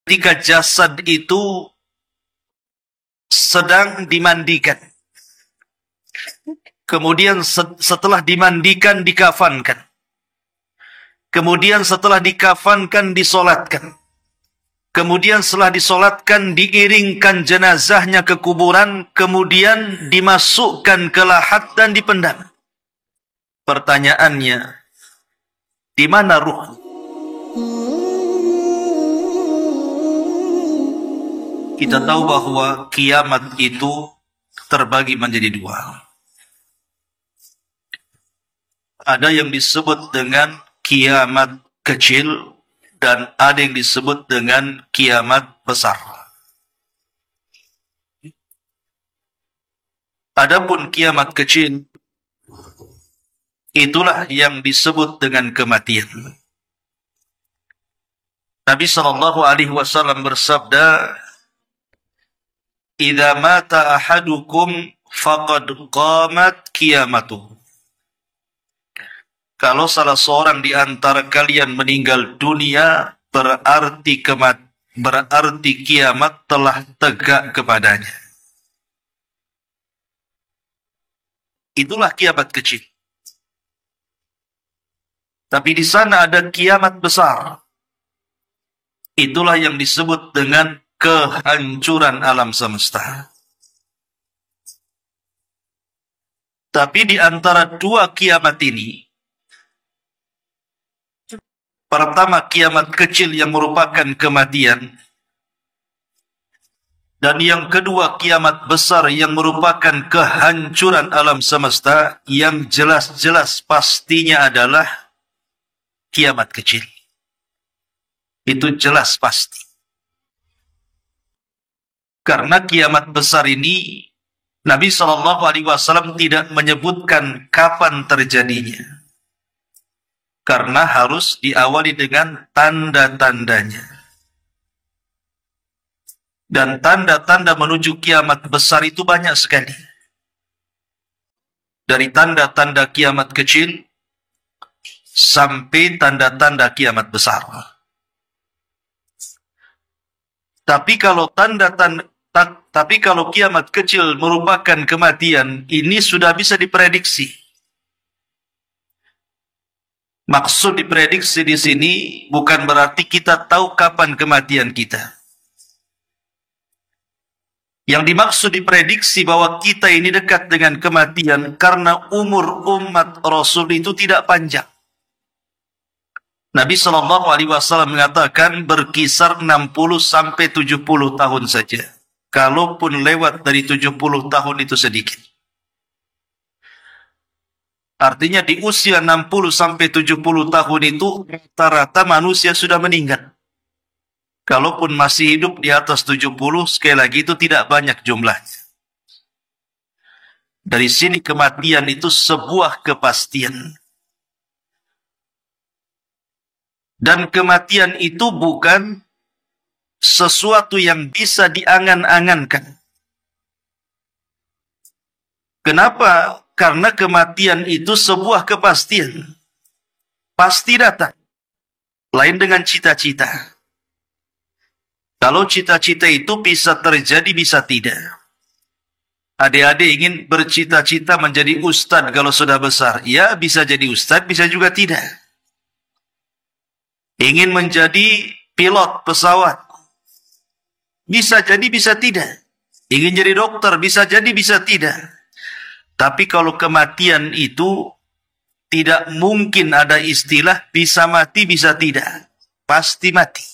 ketika jasad itu sedang dimandikan. Kemudian setelah dimandikan, dikafankan. Kemudian setelah dikafankan, disolatkan. Kemudian setelah disolatkan, diiringkan jenazahnya ke kuburan. Kemudian dimasukkan ke lahat dan dipendam. Pertanyaannya, di mana ruh? Kita tahu bahwa kiamat itu terbagi menjadi dua. Ada yang disebut dengan kiamat kecil dan ada yang disebut dengan kiamat besar. Adapun kiamat kecil, itulah yang disebut dengan kematian. Nabi SAW bersabda, "Idza mata ahadukum faqad qamat qiyamatuh." Kalau salah seorang di antara kalian meninggal dunia, berarti kiamat telah tegak kepadanya. Itulah kiamat kecil. Tapi di sana ada kiamat besar. Itulah yang disebut dengan kehancuran alam semesta. Tapi di antara dua kiamat ini, pertama kiamat kecil yang merupakan kematian, dan yang kedua kiamat besar yang merupakan kehancuran alam semesta, yang jelas-jelas pastinya adalah kiamat kecil. Itu jelas pasti. Karena kiamat besar ini, Nabi SAW tidak menyebutkan kapan terjadinya. Karena harus diawali dengan tanda-tandanya. Dan tanda-tanda menuju kiamat besar itu banyak sekali. Dari tanda-tanda kiamat kecil sampai tanda-tanda kiamat besar. Tapi kalau kiamat kecil merupakan kematian, ini sudah bisa diprediksi. Maksud diprediksi di sini bukan berarti kita tahu kapan kematian kita. Yang dimaksud diprediksi bahwa kita ini dekat dengan kematian karena umur umat Rasul itu tidak panjang. Nabi SAW mengatakan berkisar 60 sampai 70 tahun saja. Kalaupun lewat dari 70 tahun itu sedikit. Artinya di usia 60 sampai 70 tahun itu rata-rata manusia sudah meninggal. Kalaupun masih hidup di atas 70, sekali lagi itu tidak banyak jumlahnya. Dari sini kematian itu sebuah kepastian. Dan kematian itu bukan sesuatu yang bisa diangan-angankan. Kenapa? Karena kematian itu sebuah kepastian. Pasti datang. Lain dengan cita-cita. Kalau cita-cita itu bisa terjadi, bisa tidak. Adik-adik ingin bercita-cita menjadi ustadz kalau sudah besar. Ya, bisa jadi ustadz, bisa juga tidak. Ingin menjadi pilot pesawat. Bisa jadi, bisa tidak. Ingin jadi dokter, bisa jadi, bisa tidak. Tapi kalau kematian itu tidak mungkin ada istilah bisa mati, bisa tidak. Pasti mati.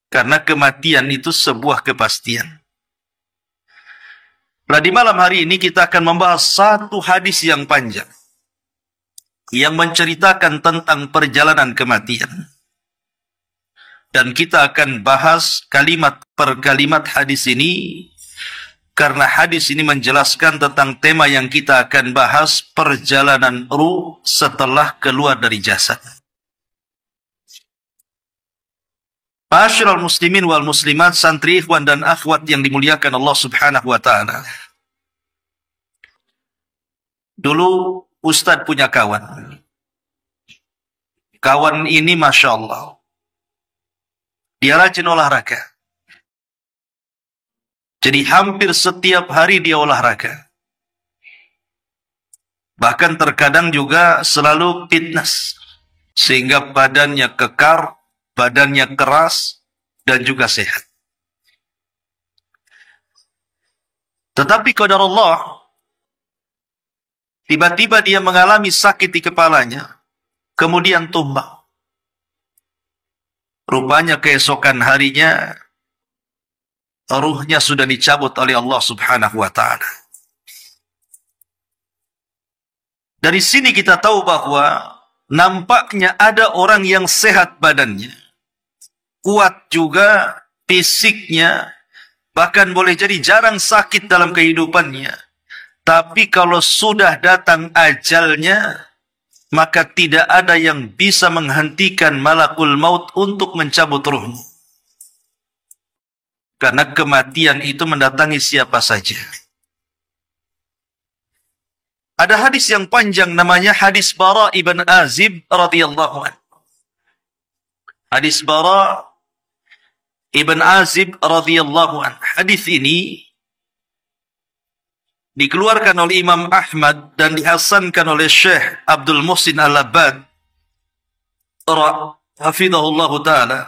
Karena kematian itu sebuah kepastian. Nah, di malam hari ini kita akan membahas satu hadis yang panjang. Yang menceritakan tentang perjalanan kematian. Dan kita akan bahas kalimat per kalimat hadis ini. Karena hadis ini menjelaskan tentang tema yang kita akan bahas, perjalanan ruh setelah keluar dari jasad. Ma'asyiral muslimin wal muslimat, santri ikhwan dan akhwat yang dimuliakan Allah Subhanahu wa taala. Dulu Ustadz punya kawan. Kawan ini Masya Allah Dia rajin olahraga. Jadi hampir setiap hari dia olahraga. Bahkan terkadang juga selalu fitness. Sehingga badannya kekar, badannya keras, dan juga sehat. Tetapi qadar Allah, tiba-tiba dia mengalami sakit di kepalanya, kemudian tumbang. Rupanya keesokan harinya, ruhnya sudah dicabut oleh Allah Subhanahu wa Ta'ala. Dari sini kita tahu bahwa nampaknya ada orang yang sehat badannya, kuat juga fisiknya, bahkan boleh jadi jarang sakit dalam kehidupannya. Tapi kalau sudah datang ajalnya, maka tidak ada yang bisa menghentikan malakul maut untuk mencabut ruhnya. Karena kematian itu mendatangi siapa saja. Ada hadis yang panjang namanya hadis Bara ibn Azib radhiyallahu anhu. Hadis Bara ibn Azib radhiyallahu anhu. Hadis ini dikeluarkan oleh Imam Ahmad dan dihasankan oleh Syekh Abdul Muhsin Al-Abbad hafizahullah ta'ala.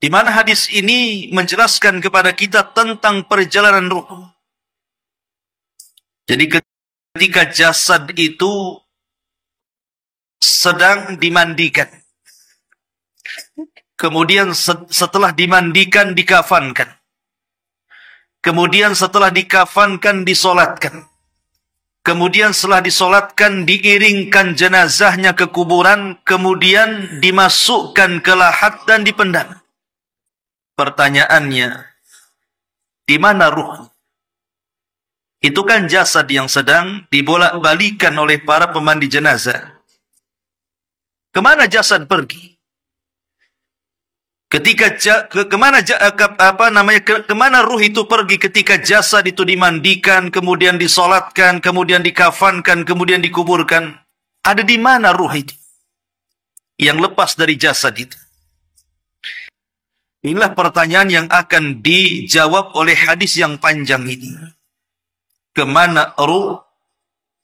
Di mana hadis ini menjelaskan kepada kita tentang perjalanan ruh. Jadi ketika jasad itu sedang dimandikan, kemudian setelah dimandikan dikafankan, kemudian setelah dikafankan disolatkan, kemudian setelah disolatkan diiringkan jenazahnya ke kuburan, kemudian dimasukkan ke lahat dan dipendam. Pertanyaannya, di mana ruh? Itu kan jasad yang sedang dibolak-balikan oleh para pemandi jenazah. Kemana jasad pergi? Ketika kemana ruh itu pergi ketika jasad itu dimandikan, kemudian disolatkan, kemudian dikafankan, kemudian dikuburkan? Ada di mana ruh itu yang lepas dari jasad itu? Inilah pertanyaan yang akan dijawab oleh hadis yang panjang ini. Kemana ruh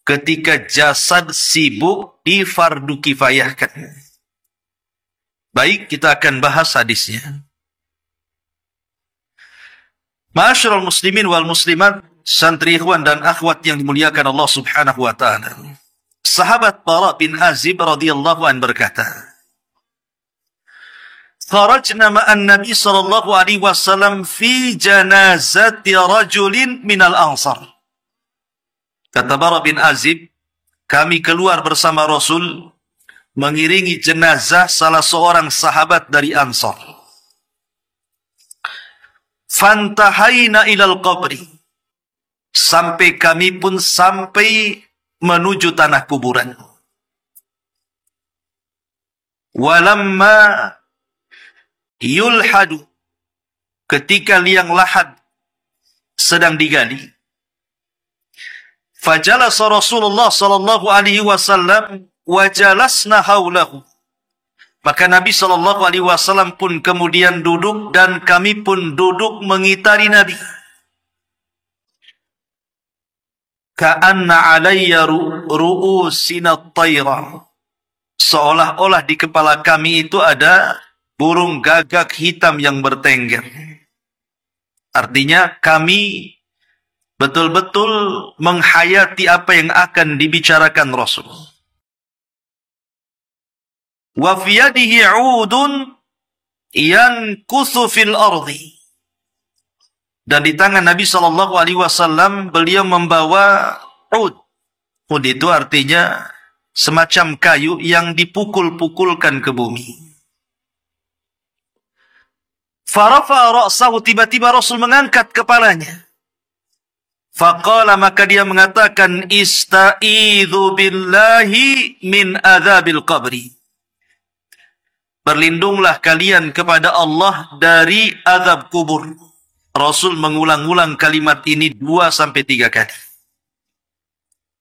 ketika jasad sibuk difardu kifayahkan? Baik, kita akan bahas hadisnya. Ma'asyiral muslimin wal muslimat, santri ikhwan dan akhwat yang dimuliakan Allah Subhanahu wa Ta'ala. Sahabat Bara bin Azib radhiyallahu anhu berkata, "Kharajna ma'an Nabi sallallahu alaihi wasallam fi janazati rajulin minal Ansar." Kata Bara bin Azib, kami keluar bersama Rasul mengiringi jenazah salah seorang sahabat dari Ansar. Fantahaina ilal qabri. Sampai kami pun sampai menuju tanah kuburan. Walamma yulhadu. Ketika liang lahat sedang digali. Fajalasa Rasulullah sallallahu alaihi wasallam wa jalasna haulahu. Maka Nabi sallallahu alaihi wasallam pun kemudian duduk dan kami pun duduk mengitari Nabi. Ka'anna alayya ru'usina at-tayra. Seolah-olah di kepala kami itu ada burung gagak hitam yang bertengger. Artinya kami betul-betul menghayati apa yang akan dibicarakan Rasul. Wa fi yadihi 'udun yankuthu fil ardi. Dan di tangan Nabi sallallahu alaihi wasallam beliau membawa ud. Ud itu artinya semacam kayu yang dipukul-pukulkan ke bumi. Farafa ra'sahu, tiba-tiba Rasul mengangkat kepalanya. Faqala, maka dia mengatakan, ista'idhu billahi min adzabil qabri. Berlindunglah kalian kepada Allah dari azab kubur. Rasul mengulang-ulang kalimat ini 2-3 kali.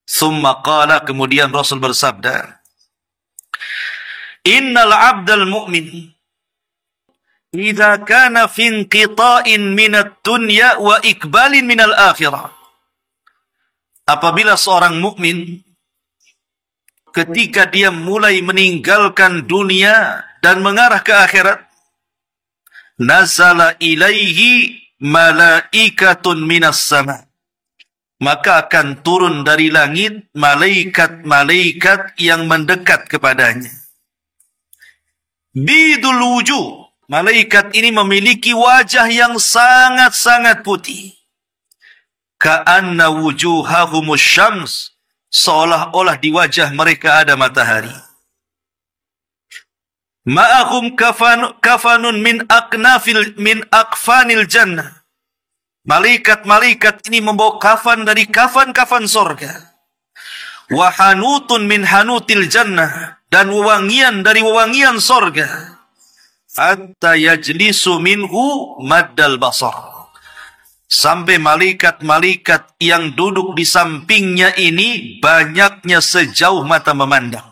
Summa qala, kemudian Rasul bersabda, Innal abdal mu'min idza kana fi inqita'in minad dunya wa ikbalin minal akhirah. Apabila seorang mukmin ketika dia mulai meninggalkan dunia dan mengarah ke akhirat, nazala ilaihi malaikatun minas sama, maka akan turun dari langit malaikat-malaikat yang mendekat kepadanya. Bidul wujuh, malaikat ini memiliki wajah yang sangat-sangat putih. Ka'anna wujuhahumus syams, seolah-olah di wajah mereka ada matahari. Ma'ahum kafanun min akfanil jannah. Malaikat-malaikat ini membawa kafan dari kafan-kafan sorga. Wa hanutun min hanutil jannah, dan wewangian dari wewangian sorga. Hatta yajlisu minhu maddal basar, sampai malaikat-malaikat yang duduk di sampingnya ini banyaknya sejauh mata memandang.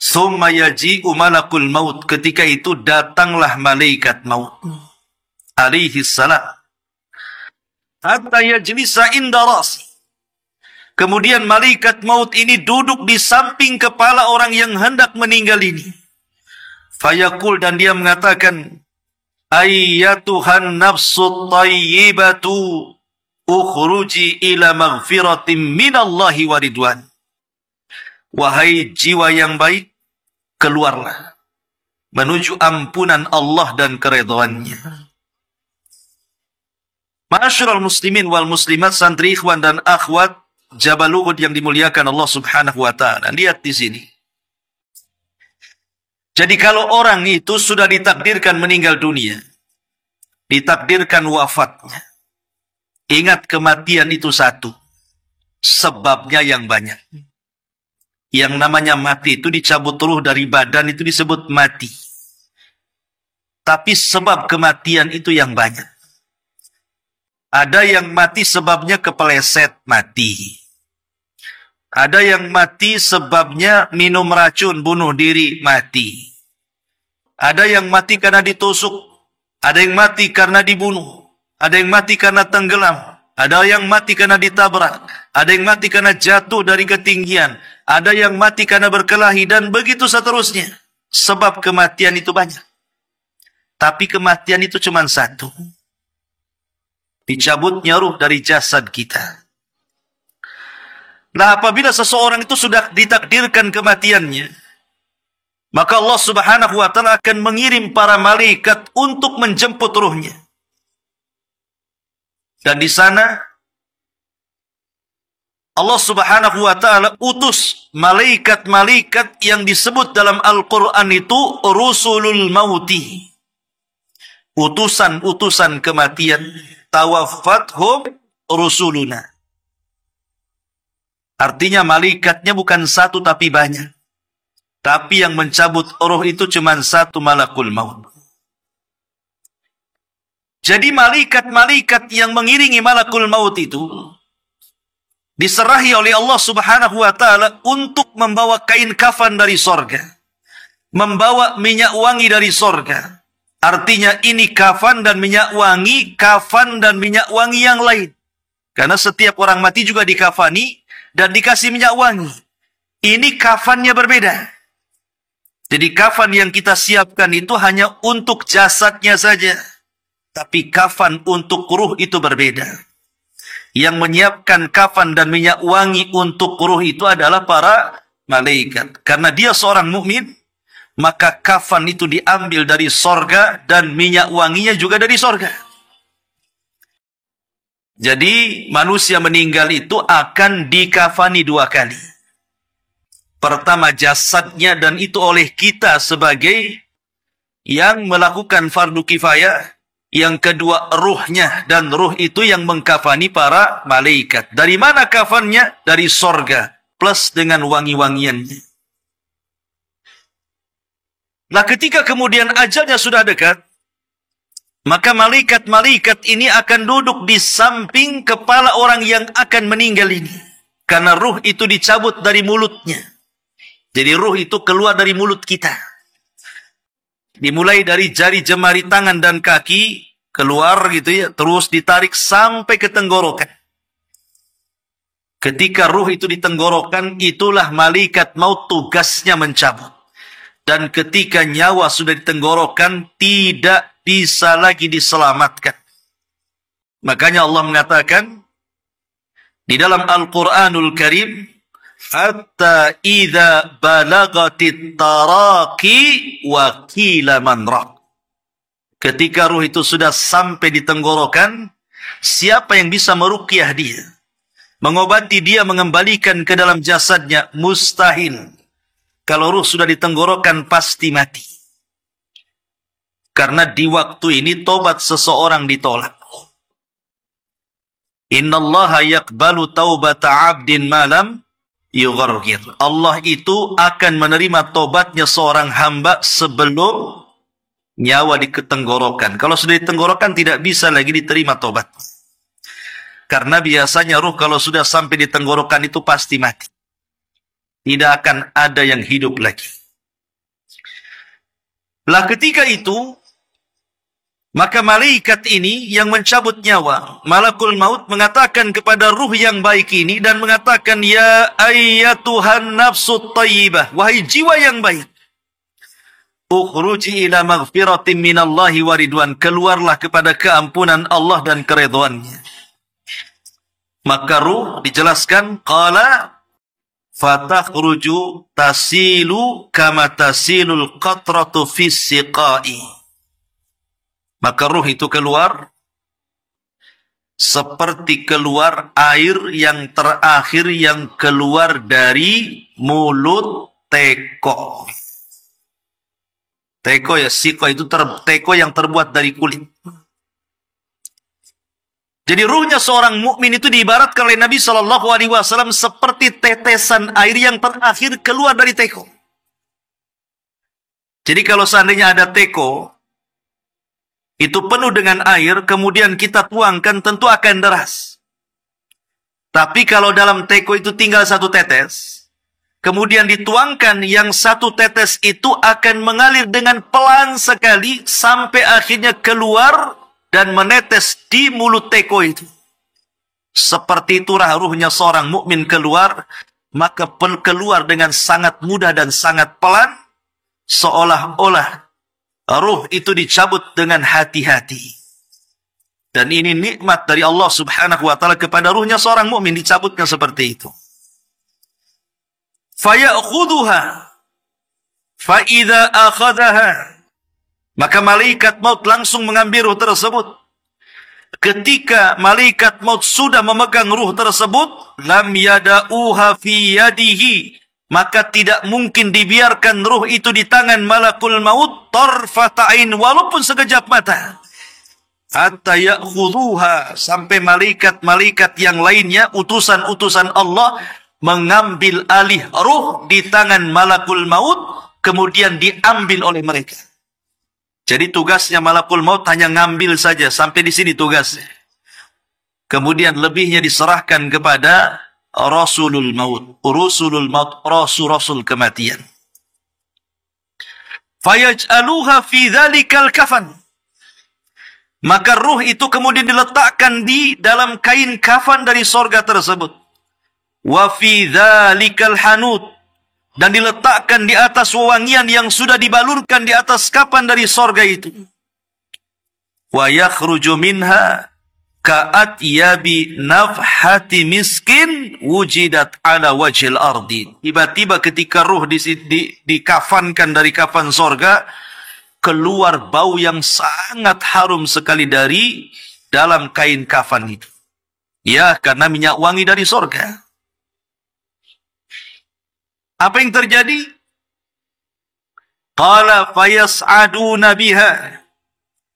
Summa yaji'u malakul maut, ketika itu datanglah malaikat maut alaihi salam. Hatta yajlisa inda rasi, kemudian malaikat maut ini duduk di samping kepala orang yang hendak meninggal ini. Fayaqul, dan dia mengatakan, ayyatuhan nafsut tayyibatu ukhruji ila maghfiratin minallahi wa ridwan. Wahai jiwa yang baik, keluarlah menuju ampunan Allah dan keridhaannya. Ma'asyiral muslimin wal muslimat, santri ikhwan dan akhwat Jabal Uhud yang dimuliakan Allah Subhanahu wa taala. Lihat di sini. Jadi kalau orang itu sudah ditakdirkan meninggal dunia, ditakdirkan wafatnya, ingat kematian itu satu, sebabnya yang banyak. Yang namanya mati itu dicabut ruh dari badan itu disebut mati. Tapi sebab kematian itu yang banyak. Ada yang mati sebabnya kepeleset, mati. Ada yang mati sebabnya minum racun, bunuh diri, mati. Ada yang mati karena ditusuk. Ada yang mati karena dibunuh. Ada yang mati karena tenggelam. Ada yang mati karena ditabrak. Ada yang mati karena jatuh dari ketinggian. Ada yang mati karena berkelahi, dan begitu seterusnya. Sebab kematian itu banyak. Tapi kematian itu cuma satu. Dicabutnya ruh dari jasad kita. Nah, apabila seseorang itu sudah ditakdirkan kematiannya, maka Allah Subhanahu wa taala akan mengirim para malaikat untuk menjemput ruhnya. Dan di sana Allah Subhanahu wa taala utus malaikat-malaikat yang disebut dalam Al-Qur'an itu rusulul mauti. Utusan-utusan kematian. Tawaffathum rusuluna. Artinya malaikatnya bukan satu tapi banyak. Tapi yang mencabut roh itu cuma satu, malakul maut. Jadi malaikat-malaikat yang mengiringi malakul maut itu diserahi oleh Allah Subhanahu wa taala untuk membawa kain kafan dari sorga, membawa minyak wangi dari sorga. Artinya ini kafan dan minyak wangi, kafan dan minyak wangi yang lain. Karena setiap orang mati juga dikafani dan dikasih minyak wangi. Ini kafannya berbeda. Jadi kafan yang kita siapkan itu hanya untuk jasadnya saja. Tapi kafan untuk ruh itu berbeda. Yang menyiapkan kafan dan minyak wangi untuk ruh itu adalah para malaikat. Karena dia seorang mukmin, maka kafan itu diambil dari sorga dan minyak wanginya juga dari sorga. Jadi manusia meninggal itu akan dikafani dua kali. Pertama jasadnya, dan itu oleh kita sebagai yang melakukan fardu kifayah. Yang kedua ruhnya, dan ruh itu yang mengkafani para malaikat. Dari mana kafannya? Dari sorga plus dengan wangi-wangiannya. Nah, ketika kemudian ajalnya sudah dekat, maka malaikat-malaikat ini akan duduk di samping kepala orang yang akan meninggal ini. Karena ruh itu dicabut dari mulutnya. Jadi ruh itu keluar dari mulut kita. Dimulai dari jari jemari tangan dan kaki, keluar gitu ya, terus ditarik sampai ke tenggorokan. Ketika ruh itu di tenggorokan, itulah malaikat maut tugasnya mencabut. Dan ketika nyawa sudah di tenggorokan, tidak bisa lagi diselamatkan. Makanya Allah mengatakan di dalam Al-Quranul Karim, hatta idza balagatit taraqi wa qila man raq. Ketika ruh itu sudah sampai di tenggorokan, siapa yang bisa meruqyah dia? Mengobati dia, mengembalikan ke dalam jasadnya? Mustahil. Kalau ruh sudah di tenggorokan, pasti mati. Karena di waktu ini tobat seseorang ditolak. Innallaha yaqbalu taubata 'abdin ma lam yughargir. Allah itu akan menerima tobatnya seorang hamba sebelum nyawa di tenggorokan. Kalau sudah di tenggorokan tidak bisa lagi diterima tobat. Karena biasanya ruh kalau sudah sampai di tenggorokan itu pasti mati. Tidak akan ada yang hidup lagi. Lah ketika itu, maka malaikat ini yang mencabut nyawa, malakul maut, mengatakan kepada ruh yang baik ini dan mengatakan, ya ayyatuhan nafsut tayyibah, wahai jiwa yang baik, ukhruji ila maghfiratin minallahi wa ridwan, keluarlah kepada keampunan Allah dan keridhaannya. Maka ruh dijelaskan, qala fatakhruju tasilu kama tasilul qatratu fis siqai. Maka ruh itu keluar seperti keluar air yang terakhir yang keluar dari mulut teko. Teko ya, siko itu teko yang terbuat dari kulit. Jadi ruhnya seorang mukmin itu diibaratkan oleh Nabi Shallallahu Alaihi Wasallam seperti tetesan air yang terakhir keluar dari teko. Jadi kalau seandainya ada teko itu penuh dengan air, kemudian kita tuangkan, tentu akan deras. Tapi kalau dalam teko itu tinggal satu tetes, kemudian dituangkan, yang satu tetes itu akan mengalir dengan pelan sekali, sampai akhirnya keluar dan menetes di mulut teko itu. Seperti itulah ruhnya seorang mukmin keluar, maka keluar dengan sangat mudah dan sangat pelan, seolah-olah ruh itu dicabut dengan hati-hati. Dan ini nikmat dari Allah Subhanahu wa taala kepada ruhnya seorang mukmin, dicabutnya seperti itu. Faya'khudhuha fa idza akhadhaha, maka malaikat maut langsung mengambil ruh tersebut. Ketika malaikat maut sudah memegang ruh tersebut, lam yada'uha fi yadihi, maka tidak mungkin dibiarkan ruh itu di tangan malakul maut tarfata'in, walaupun sekejap mata. Hatta ya'khudhuha, sampai malaikat-malaikat yang lainnya, utusan-utusan Allah, mengambil alih ruh di tangan malakul maut, kemudian diambil oleh mereka. Jadi tugasnya malakul maut hanya ngambil saja, sampai di sini tugasnya. Kemudian lebihnya diserahkan kepada Rasulul maut, rasul kematian. Fayaj'aluha fi dzalikal kafan, maka ruh itu kemudian diletakkan di dalam kain kafan dari sorga tersebut. Wa fi dzalikal hanut, dan diletakkan di atas wewangian yang sudah dibalurkan di atas kafan dari sorga itu. Wa yakhruju minha ka'at yabi nafhati miskin wujidat ala wajhil ardi. Tiba-tiba ketika ruh dikafankan dari kafan sorga, keluar bau yang sangat harum sekali dari dalam kain kafan itu. Ya, karena minyak wangi dari sorga. Apa yang terjadi? Qala fayas'aduna biha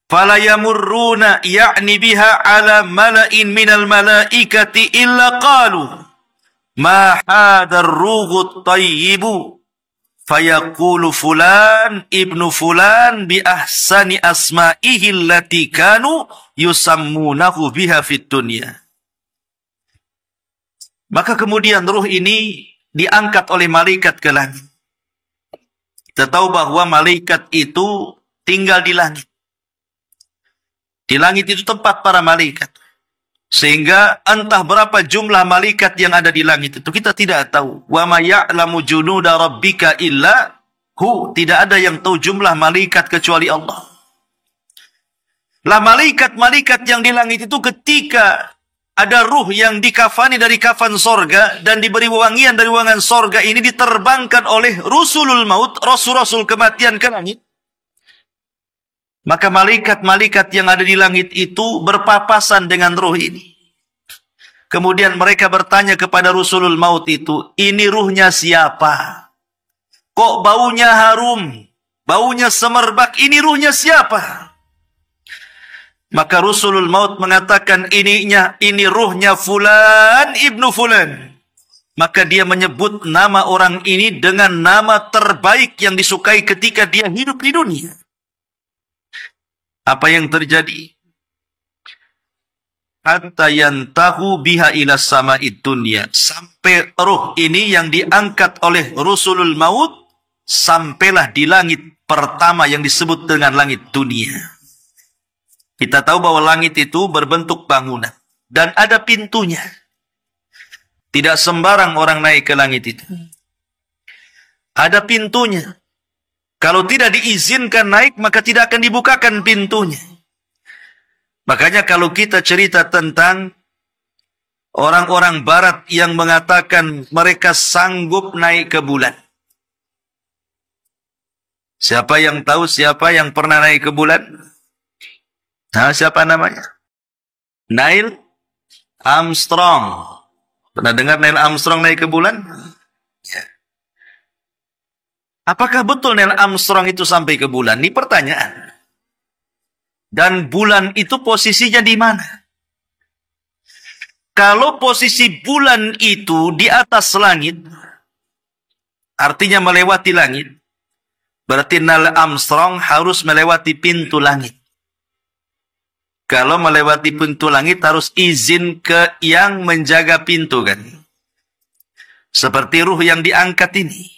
fala yamurruna ya'ni biha ala mala'in minal malaikati illa qalu ma hadar rughut tayyibu fayaqulu fulan ibnu fulan bi ahsani asma'ihi allati kanu yusammunahu biha fid dunya. Maka kemudian ruh ini diangkat oleh malaikat ke langit. Kita tahu bahwa malaikat itu tinggal di langit. Di langit itu tempat para malaikat. Sehingga entah berapa jumlah malaikat yang ada di langit itu kita tidak tahu. Wa ma ya'lamu junuda rabbika illa hu. Tidak ada yang tahu jumlah malaikat kecuali Allah. Lah malaikat-malaikat yang di langit itu ketika ada ruh yang dikafani dari kafan sorga dan diberi wangian dari wangian sorga ini diterbangkan oleh rusulul maut, rasul-rasul kematian ke langit. Maka malaikat-malaikat yang ada di langit itu berpapasan dengan ruh ini. Kemudian mereka bertanya kepada Rasulul Maut itu, ini ruhnya siapa? Kok baunya harum? Baunya semerbak, ini ruhnya siapa? Maka Rasulul Maut mengatakan, ini ruhnya Fulan ibnu Fulan. Maka dia menyebut nama orang ini dengan nama terbaik yang disukai ketika dia hidup di dunia. Apa yang terjadi? Hatta yantahu biha ila sama'id dunya. Sampai ruh ini yang diangkat oleh Rasulul Maut sampailah di langit pertama yang disebut dengan langit dunia. Kita tahu bahwa langit itu berbentuk bangunan dan ada pintunya. Tidak sembarang orang naik ke langit itu. Ada pintunya. Kalau tidak diizinkan naik, maka tidak akan dibukakan pintunya. Makanya kalau kita cerita tentang orang-orang barat yang mengatakan mereka sanggup naik ke bulan. Siapa yang tahu siapa yang pernah naik ke bulan? Nah, siapa namanya? Neil Armstrong. Pernah dengar Neil Armstrong naik ke bulan? Ya. Apakah betul Neil Armstrong itu sampai ke bulan? Ini pertanyaan. Dan bulan itu posisinya di mana? Kalau posisi bulan itu di atas langit, artinya melewati langit, berarti Neil Armstrong harus melewati pintu langit. Kalau melewati pintu langit harus izin ke yang menjaga pintu kan. Seperti ruh yang diangkat ini.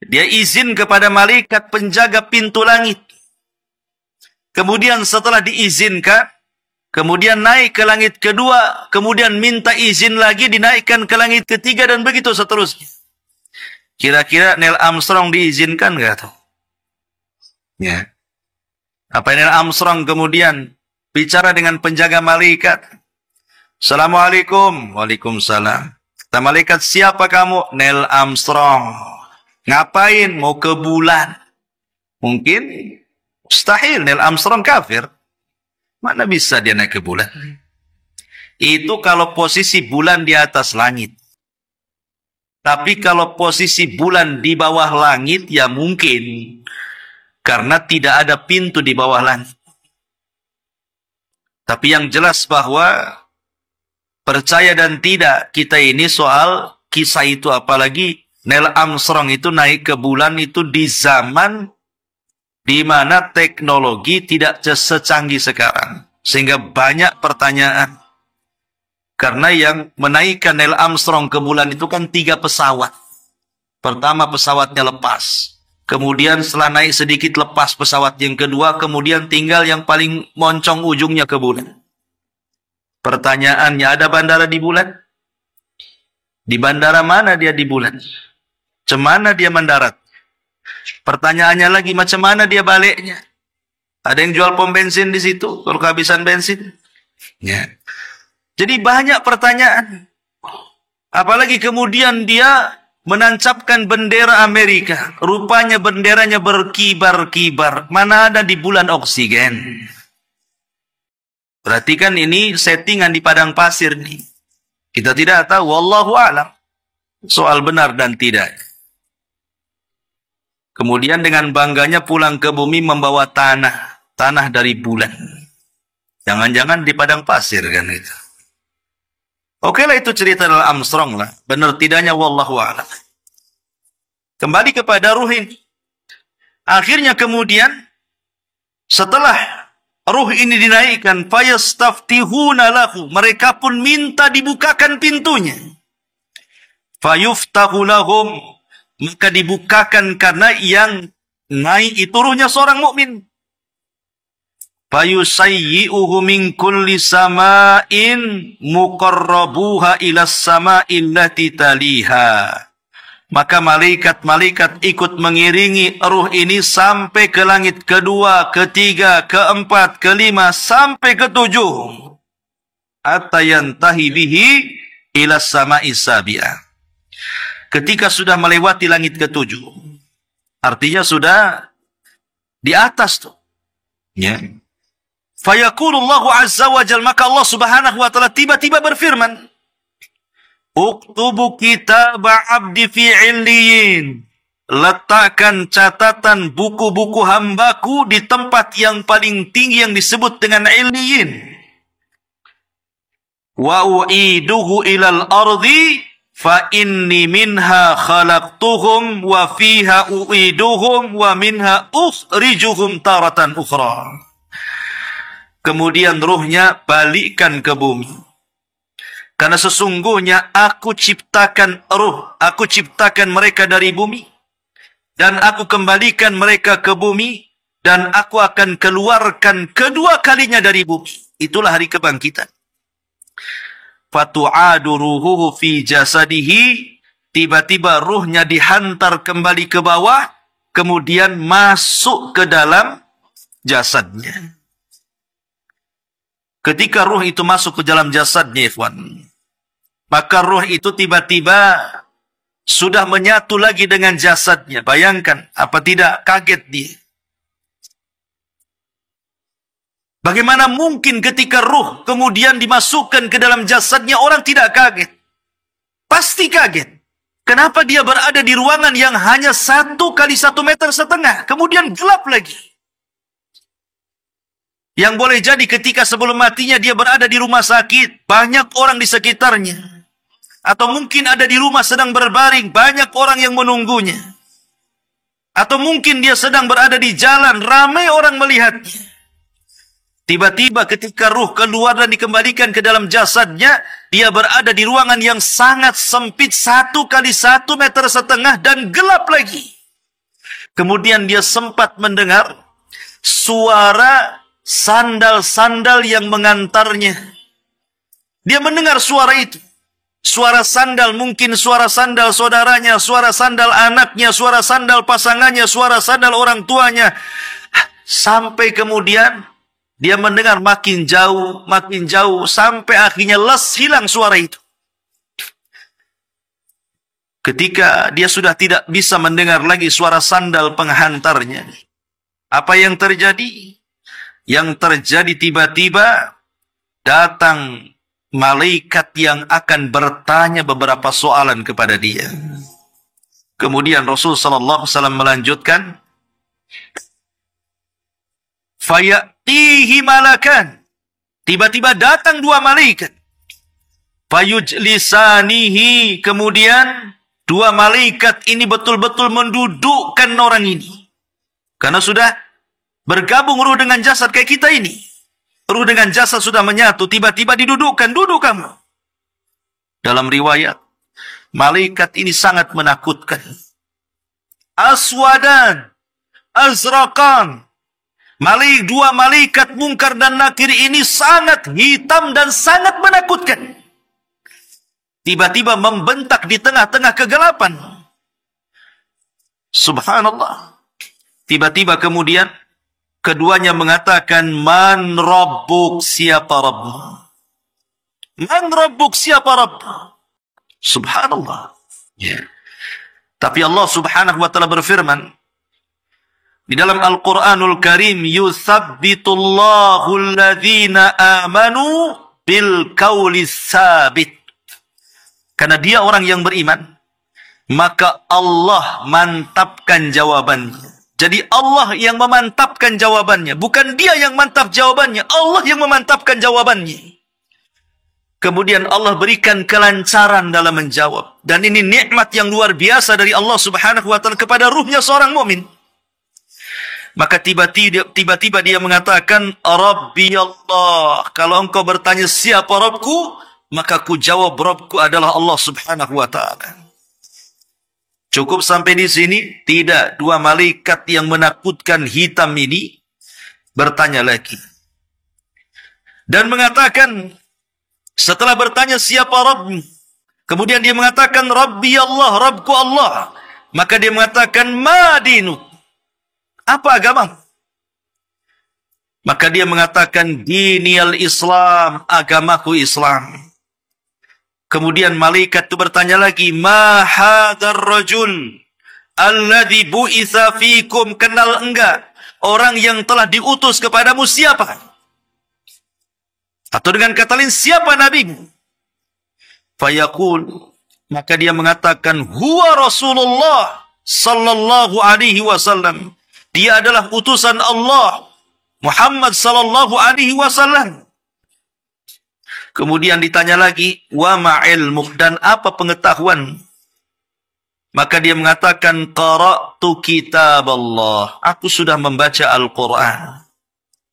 Dia izin kepada malaikat penjaga pintu langit. Kemudian setelah diizinkan, kemudian naik ke langit kedua, kemudian minta izin lagi dinaikkan ke langit ketiga dan begitu seterusnya. Kira-kira Neil Armstrong diizinkan nggak tuh? Ya. Apa Neil Armstrong kemudian bicara dengan penjaga malaikat? Assalamualaikum. Waalaikumsalam. Kata malaikat, siapa kamu? Neil Armstrong. Ngapain? Mau ke bulan. Mungkin mustahil Neil Armstrong kafir. Mana bisa dia naik ke bulan? Itu kalau posisi bulan di atas langit. Tapi kalau posisi bulan di bawah langit, ya mungkin. Karena tidak ada pintu di bawah langit. Tapi yang jelas bahwa percaya dan tidak kita ini soal kisah itu, apalagi Neil Armstrong itu naik ke bulan itu di zaman di mana teknologi tidak secanggih sekarang. Sehingga banyak pertanyaan. Karena yang menaikkan Neil Armstrong ke bulan itu kan 3 pesawat. Pertama pesawatnya lepas. Kemudian setelah naik sedikit lepas pesawat yang kedua. Kemudian tinggal yang paling moncong ujungnya ke bulan. Pertanyaannya, ada bandara di bulan? Di bandara mana dia di bulan? Macam mana dia mendarat? Pertanyaannya lagi, macam mana dia baliknya? Ada yang jual pom bensin di situ kalau kehabisan bensin? Ya. Jadi banyak pertanyaan. Apalagi kemudian dia menancapkan bendera Amerika. Rupanya benderanya berkibar-kibar. Mana ada di bulan oksigen? Berarti kan ini settingan di padang pasir nih. Kita tidak tahu. Wallahu a'lam. Soal benar dan tidak. Kemudian dengan bangganya pulang ke bumi membawa tanah. Tanah dari bulan. Jangan-jangan di padang pasir kan itu. Oke lah, itu cerita Neil Armstrong lah. Benar tidaknya wallahu a'lam. Kembali kepada ruh ini. Akhirnya kemudian setelah ruh ini dinaikkan, fayastaftihuna lahu, mereka pun minta dibukakan pintunya. Fayuftahu lahum, maka dibukakan karena yang naik itu ruhnya seorang mukmin. Fayusayyi'uhu min kulli sama'in muqarrabuha ila sama'in lati taliha. Maka malaikat-malaikat ikut mengiringi ruh ini sampai ke langit kedua, ketiga, keempat, kelima, sampai ketujuh. Hatta yantahi bihi ila sama'i sabi'ah. Ketika sudah melewati langit ketujuh, artinya sudah di atas tuh. Ya. Fayaqulullahu azza wa jalla, maka Allah subhanahu wa ta'ala tiba-tiba berfirman, Uktubu kitab abdi fi illiyin. Letakkan catatan buku-buku hambaku di tempat yang paling tinggi yang disebut dengan illiyin. Wa u'iduhu ilal ardi fa inni minha khalaqtuhum wa fiha u'iduhum wa minha ukhrijuhum taratan ukhra. Kemudian ruhnya balikkan ke bumi. Karena sesungguhnya aku ciptakan ruh, aku ciptakan mereka dari bumi, dan aku kembalikan mereka ke bumi, dan aku akan keluarkan kedua kalinya dari bumi. Itulah hari kebangkitan. Fatu'adu ruhuhu fi jasadihi, tiba-tiba ruhnya dihantar kembali ke bawah, kemudian masuk ke dalam jasadnya. Ketika ruh itu masuk ke dalam jasadnya, ikhwan, maka ruh itu tiba-tiba sudah menyatu lagi dengan jasadnya. Bayangkan, apa tidak kaget dia? Bagaimana mungkin ketika ruh kemudian dimasukkan ke dalam jasadnya orang tidak kaget? Pasti kaget. Kenapa dia berada di ruangan yang hanya 1 kali 1,5 meter, kemudian gelap lagi? Yang boleh jadi ketika sebelum matinya dia berada di rumah sakit, banyak orang di sekitarnya. Atau mungkin ada di rumah sedang berbaring, banyak orang yang menunggunya. Atau mungkin dia sedang berada di jalan, ramai orang melihatnya. Tiba-tiba ketika ruh keluar dan dikembalikan ke dalam jasadnya, dia berada di ruangan yang sangat sempit, 1 kali 1,5 meter dan gelap lagi. Kemudian dia sempat mendengar suara sandal-sandal yang mengantarnya. Dia mendengar suara itu. Suara sandal, mungkin suara sandal saudaranya, suara sandal anaknya, suara sandal pasangannya, suara sandal orang tuanya. Sampai kemudian dia mendengar makin jauh, sampai akhirnya hilang suara itu. Ketika dia sudah tidak bisa mendengar lagi suara sandal penghantarnya, apa yang terjadi? Yang terjadi tiba-tiba datang malaikat yang akan bertanya beberapa soalan kepada dia. Kemudian Rasul sallallahu alaihi wasallam melanjutkan, fayatihi malakan. Tiba-tiba datang 2 malaikat. Fayujlisanihi, kemudian 2 malaikat ini betul-betul mendudukkan orang ini. Karena sudah bergabung ruh dengan jasad kayak kita ini. Ruh dengan jasad sudah menyatu, tiba-tiba didudukkan, duduk kamu. Dalam riwayat, malaikat ini sangat menakutkan. Aswadan, azraqan. 2 malaikat Munkar dan Nakir ini sangat hitam dan sangat menakutkan. Tiba-tiba membentak di tengah-tengah kegelapan. Subhanallah. Tiba-tiba kemudian keduanya mengatakan, Man Rabbuk, siapa Rabbmu? Man Rabbuk, siapa Rabbmu? Subhanallah. Yeah. Tapi Allah subhanahu wa ta'ala berfirman, di dalam Al-Quranul Karim, Yuthabbitullahu alladhina amanu bil qawli tsabit. Karena dia orang yang beriman, maka Allah mantapkan jawabannya. Jadi Allah yang memantapkan jawabannya. Bukan dia yang mantap jawabannya. Allah yang memantapkan jawabannya. Kemudian Allah berikan kelancaran dalam menjawab. Dan ini nikmat yang luar biasa dari Allah subhanahu wa ta'ala kepada ruhnya seorang mukmin. Maka tiba-tiba dia mengatakan, Rabbi Allah. Kalau engkau bertanya siapa Rabbku, maka ku jawab Rabbku adalah Allah subhanahu wa ta'ala. Cukup sampai di sini? Tidak. Dua malaikat yang menakutkan hitam ini bertanya lagi. Dan mengatakan, setelah bertanya siapa Rabbmu, kemudian dia mengatakan Rabbi Allah, Rabbku Allah. Maka dia mengatakan ma dinuk, apa agamamu? Maka dia mengatakan diniyal Islam, agamaku Islam. Kemudian malaikat itu bertanya lagi, ma hadzal rajul alladzi bu'itsa fikum, kenal enggak orang yang telah diutus kepadamu siapa? Atau dengan kata lain, siapa nabimu? Fayaqul, maka dia mengatakan, huwa Rasulullah sallallahu alaihi wasallam. Dia adalah utusan Allah, Muhammad sallallahu alaihi wasallam. Kemudian ditanya lagi, wa ma ilmuk, dan apa pengetahuan? Maka dia mengatakan, qara'tu kitab Allah. Aku sudah membaca Al-Quran.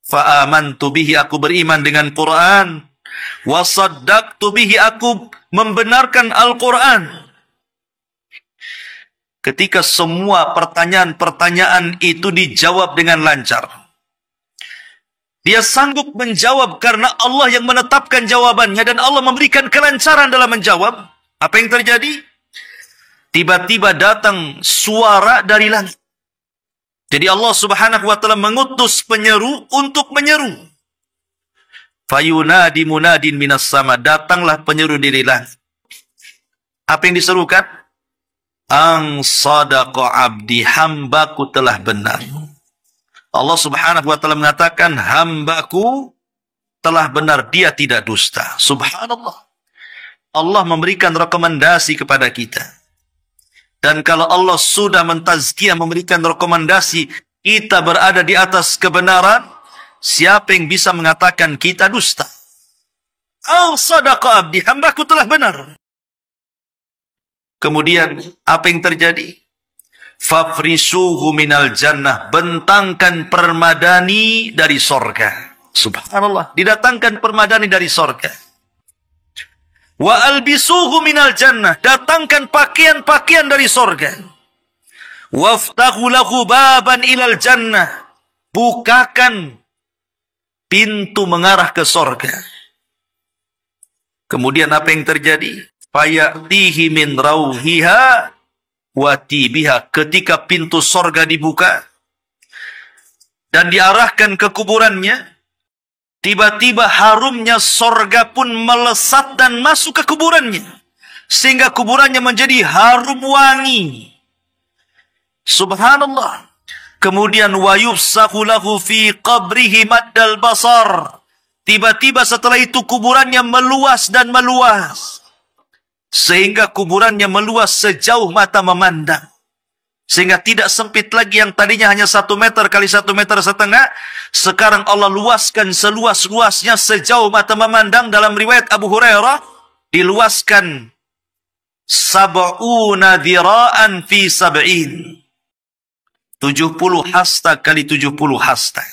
Fa'amantu bihi, aku beriman dengan Quran. Wa saddaqtu bihi, aku membenarkan Al-Quran. Ketika semua pertanyaan-pertanyaan itu dijawab dengan lancar, dia sanggup menjawab karena Allah yang menetapkan jawabannya dan Allah memberikan kelancaran dalam menjawab. Apa yang terjadi? Tiba-tiba datang suara dari langit. Jadi Allah subhanahu wa ta'ala mengutus penyeru untuk menyeru. Fayunadi munadin minas sama. Datanglah penyeru dari langit. Apa yang diserukan? Ang sadaqa abdi, hambaku telah benar. Allah subhanahu wa ta'ala mengatakan, hambaku telah benar, dia tidak dusta. Subhanallah. Allah memberikan rekomendasi kepada kita. Dan kalau Allah sudah mentazkiyah, memberikan rekomendasi, kita berada di atas kebenaran, siapa yang bisa mengatakan kita dusta? Al-sadaqa abdi, hambaku telah benar. Kemudian, apa yang terjadi? Fafrisuhu minal jannah, bentangkan permadani dari sorga. Subhanallah, didatangkan permadani dari sorga. Wa albisuhu minal jannah, datangkan pakaian-pakaian dari sorga. Waftahu lahu baban ilal jannah, bukakan pintu mengarah ke sorga. Kemudian apa yang terjadi? Fayatihi min rauhiha watibiha, ketika pintu sorga dibuka dan diarahkan ke kuburannya, tiba-tiba harumnya sorga pun melesat dan masuk ke kuburannya, sehingga kuburannya menjadi harum wangi. Subhanallah. Kemudian wa yufsahu lahu fi qabrihi maddal basar, tiba-tiba setelah itu kuburannya meluas dan meluas, sehingga kuburannya meluas sejauh mata memandang. Sehingga tidak sempit lagi, yang tadinya hanya 1 meter kali 1,5 meter, sekarang Allah luaskan seluas-luasnya sejauh mata memandang. Dalam riwayat Abu Hurairah, diluaskan 70 dhira'an fi 70. 70 hasta kali 70 hasta.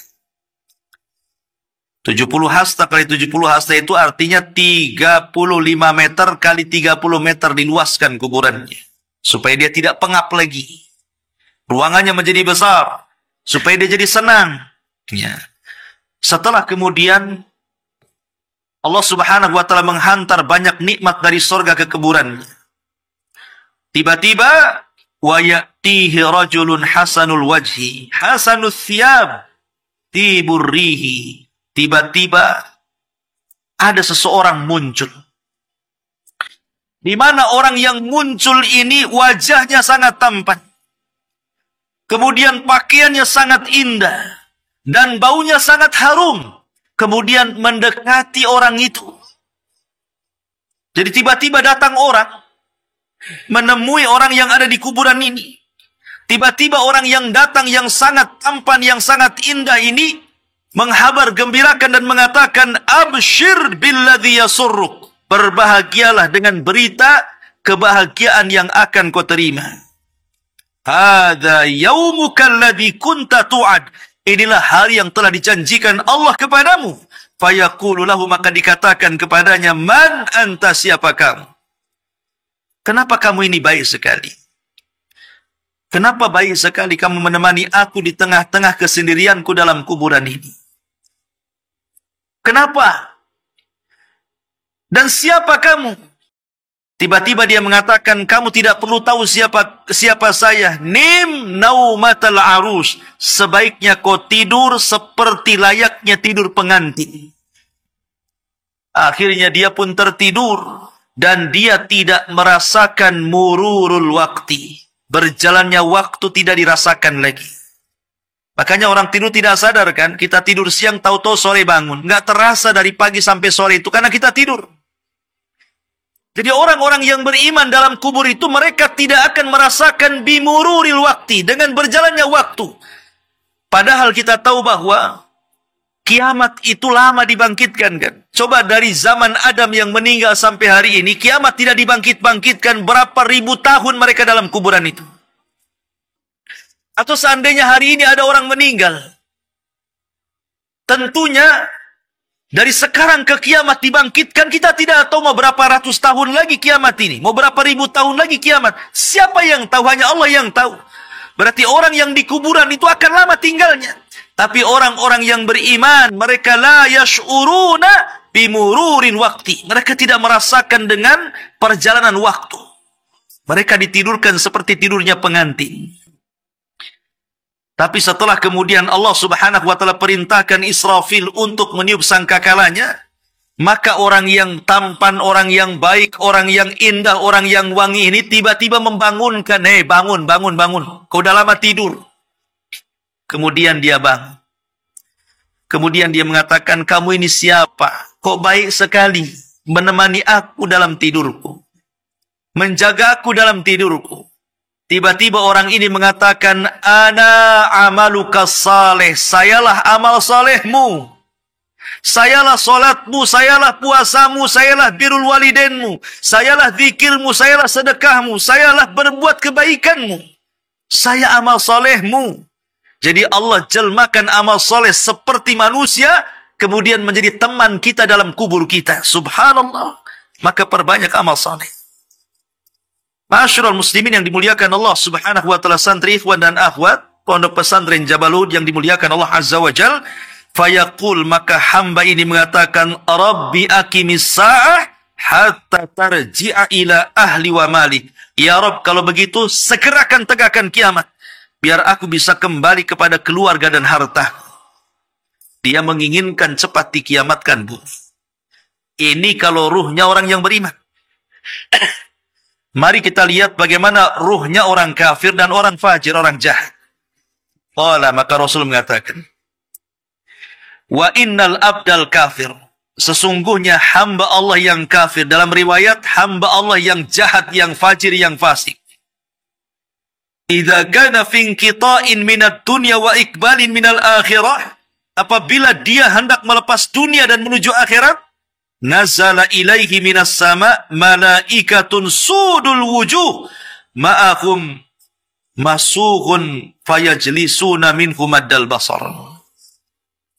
70 hasta kali 70 hasta itu artinya 35 meter kali 30 meter diluaskan kuburannya. Supaya dia tidak pengap lagi. Ruangannya menjadi besar. Supaya dia jadi senang. Ya. Setelah kemudian Allah subhanahu wa ta'ala menghantar banyak nikmat dari surga ke kuburannya. Tiba-tiba wa ya'tihi rajulun hasanul wajhi, hasanul thiyab, tibur rihi. Tiba-tiba ada seseorang muncul. Di mana orang yang muncul ini wajahnya sangat tampan. Kemudian pakaiannya sangat indah. Dan baunya sangat harum. Kemudian mendekati orang itu. Jadi tiba-tiba datang orang. Menemui orang yang ada di kuburan ini. Tiba-tiba orang yang datang yang sangat tampan, yang sangat indah ini menghabar gembirakan dan mengatakan, abshir billadhi yasurruk, berbahagialah dengan berita kebahagiaan yang akan kau terima. Hadza yaumuka alladhi kunta tu'ad, inilah hari yang telah dijanjikan Allah kepadamu. Fayaqulu lahu, maka dikatakan kepadanya, man anta, siapa kamu? Kenapa kamu ini baik sekali? Kenapa baik sekali kamu menemani aku di tengah-tengah kesendirianku dalam kuburan ini? Kenapa? Dan siapa kamu? Tiba-tiba dia mengatakan, kamu tidak perlu tahu siapa saya. Nim naumatal arus. Sebaiknya kau tidur seperti layaknya tidur pengantin. Akhirnya dia pun tertidur. Dan dia tidak merasakan mururul wakti. Berjalannya waktu tidak dirasakan lagi. Makanya orang tidur tidak sadar kan. Kita tidur siang, tahu-tahu sore bangun. Nggak terasa dari pagi sampai sore itu. Karena kita tidur. Jadi orang-orang yang beriman dalam kubur itu, mereka tidak akan merasakan bimururil waktu, dengan berjalannya waktu. Padahal kita tahu bahwa kiamat itu lama dibangkitkan kan. Coba dari zaman Adam yang meninggal sampai hari ini, kiamat tidak dibangkit-bangkitkan, berapa ribu tahun mereka dalam kuburan itu. Atau seandainya hari ini ada orang meninggal, tentunya dari sekarang ke kiamat dibangkitkan, kita tidak tahu mau berapa ratus tahun lagi kiamat ini. Mau berapa ribu tahun lagi kiamat. Siapa yang tahu? Hanya Allah yang tahu. Berarti orang yang di kuburan itu akan lama tinggalnya. Tapi orang-orang yang beriman, mereka la yash'uruna bimururin wakti. Mereka tidak merasakan dengan perjalanan waktu. Mereka ditidurkan seperti tidurnya pengantin. Tapi setelah kemudian Allah subhanahu wa ta'ala perintahkan Israfil untuk meniup sangkakalanya, maka orang yang tampan, orang yang baik, orang yang indah, orang yang wangi ini tiba-tiba membangunkan, hei bangun, bangun, bangun. Kau udah lama tidur. Kemudian dia bangun. Kemudian dia mengatakan, kamu ini siapa? Kok baik sekali menemani aku dalam tidurku. Menjaga aku dalam tidurku. Tiba-tiba orang ini mengatakan, ana amaluka saleh, sayalah amal salehmu. Sayalah solatmu, sayalah puasamu, sayalah birrul walidainmu, sayalah zikirmu, sayalah sedekahmu, sayalah berbuat kebaikanmu. Saya amal salehmu. Jadi Allah jelmakan amal saleh seperti manusia, kemudian menjadi teman kita dalam kubur kita. Subhanallah. Maka perbanyak amal saleh. Ma'asyiral muslimin yang dimuliakan Allah subhanahu wa ta'ala, santri, ikhwan dan akhwat pondok pesantren Jabalud yang dimuliakan Allah azza wa jal, fayaqul, maka hamba ini mengatakan, Rabbi aqimis sa'ah hatta tarji'a ila ahli wa mali. Ya Rabb, kalau begitu segerakan tegakkan kiamat, biar aku bisa kembali kepada keluarga dan harta. Dia menginginkan cepat dikiamatkan, Bu. Ini kalau ruhnya orang yang beriman. Mari kita lihat bagaimana ruhnya orang kafir dan orang fajir, orang jahat. Qala, maka Rasul mengatakan, wa innal abdal kafir, sesungguhnya hamba Allah yang kafir, dalam riwayat hamba Allah yang jahat, yang fajir, yang fasik. Idza kana fi inqita'in minad dunya wa iqbalin minal akhirah, apabila dia hendak melepas dunia dan menuju akhirat, nazala ilaihi minas sama malaikatun sudul wujuh ma'ahum masuhun fayajlisuna minhum maddal basar.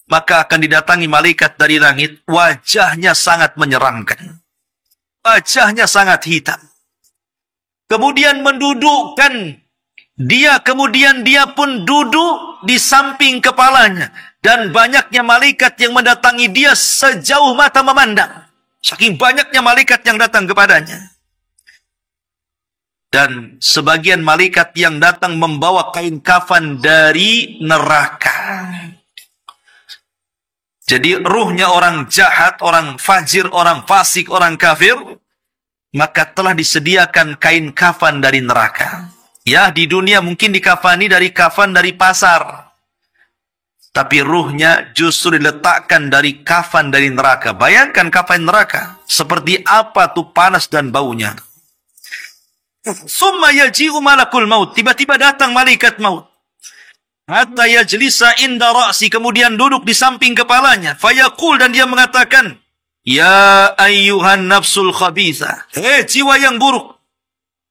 Maka akan didatangi malaikat dari langit, wajahnya sangat menyeramkan, wajahnya sangat hitam. Kemudian mendudukkan dia, kemudian dia pun duduk di samping kepalanya. Dan banyaknya malaikat yang mendatangi dia sejauh mata memandang. Saking banyaknya malaikat yang datang kepadanya. Dan sebagian malaikat yang datang membawa kain kafan dari neraka. Jadi ruhnya orang jahat, orang fajir, orang fasik, orang kafir, maka telah disediakan kain kafan dari neraka. Ya, di dunia mungkin dikafani dari kafan dari pasar. Tapi ruhnya justru diletakkan dari kafan dari neraka. Bayangkan kafan neraka. Seperti apa tuh panas dan baunya. Summa yaji'u malakul maut. Tiba-tiba datang malaikat maut. Hatta yajlisa inda ra'si. Kemudian duduk di samping kepalanya. Fayaqul, dan dia mengatakan, ya ayyuhan nafsul khabitha. Hei jiwa yang buruk.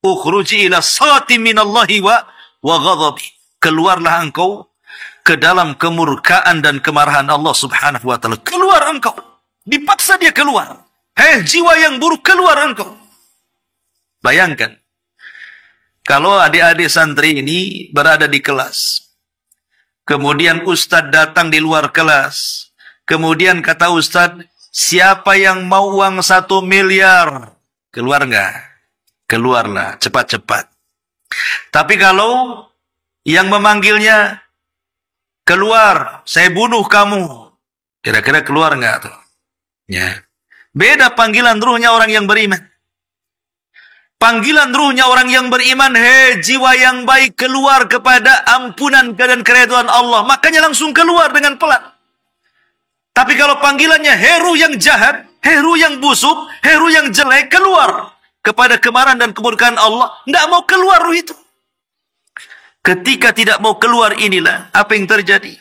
Ukhruji ila satim minallahi wa ghadabi. Keluarlah engkau ke dalam kemurkaan dan kemarahan Allah subhanahu wa ta'ala. Keluar engkau. Dipaksa dia keluar. Hei jiwa yang buruk, keluar engkau. Bayangkan. Kalau adik-adik santri ini berada di kelas, kemudian Ustadz datang di luar kelas, kemudian kata Ustadz, siapa yang mau uang 1 miliar? Keluar nggak? Keluarlah, cepat-cepat. Tapi kalau yang memanggilnya, keluar, saya bunuh kamu. Kira-kira keluar nggak tuh? Ya. Beda panggilan ruhnya orang yang beriman. Panggilan ruhnya orang yang beriman, hei jiwa yang baik, keluar kepada ampunan dan keridhaan Allah. Makanya langsung keluar dengan pelan. Tapi kalau panggilannya, hei ruh yang jahat, hei ruh yang busuk, hei ruh yang jelek, keluar kepada kemarahan dan kemurkaan Allah. Tidak mau keluar ruh itu. Ketika tidak mau keluar inilah apa yang terjadi.